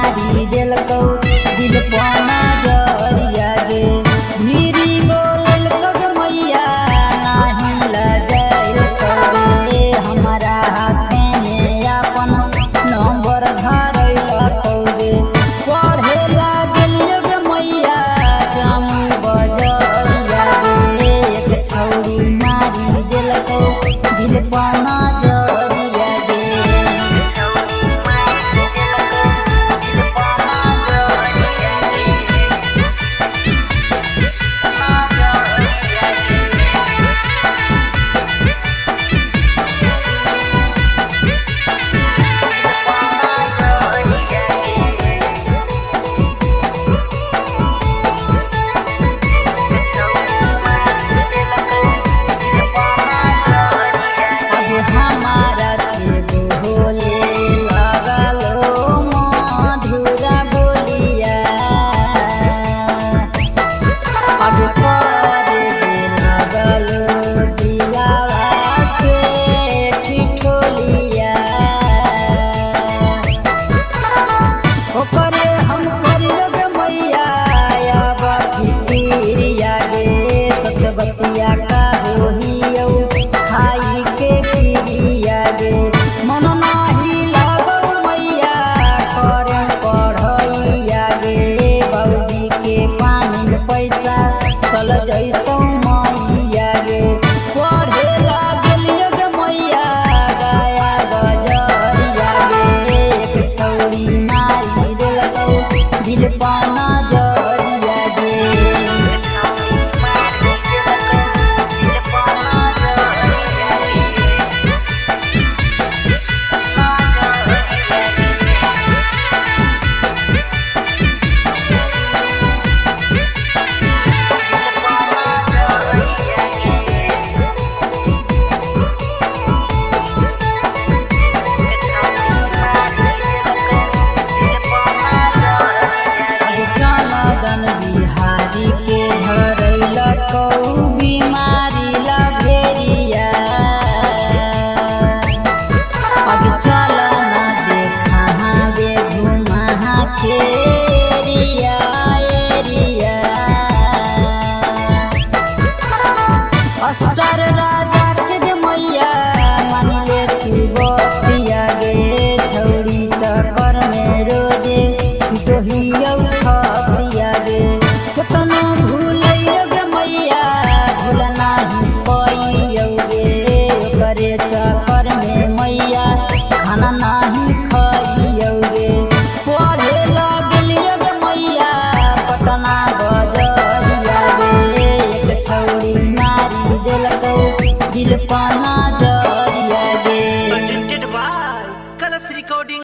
मारी दिलको दिल पाना जरिया गे मेरी बोलल कग मैया नाही लजाइल कौरे हमारा हाथ में अपन नंबर धरैल कौरे पढ़े लागल योग मैया जामू बजरिया गे एक छौरी मारी दिलको दिल पाना जरिया गे हमारा से बोले लगलो मधुरा बोलिया अब करे लगलो दिलावा से ठिठोलिया ओकरे हम करियोग मैया अब फिकिरिया गे सच बतिया का होहियौ खाई के खिरिया गे मन नाही लगौ मैया करे पढ़ैया गे बाबूजी के पानी पैसा चल जैतौ मैया गे पढ़े लागल योग मैया गाया बजरिया गे एक छौरी मारी दिलको दिल पाना जरिया गे बिहारी के धरैल कौ बीमारी ला भेरिया अब चल ना देखा गे घुमा फेरिया एरिया अस्तर राजा के मैया मान ले तू बतिया गे छौरी चक्कर में रोजे डोहियौ छपिया गे केतना भूलैयो गे मैया भूल नाही पैयौ गे ओकरे चक्कर में मैया खाना नाही खइयौ गे पढ़े लागल गे मैया पटना बजरिया गे एक छौरी मारी दिलको दिल पाना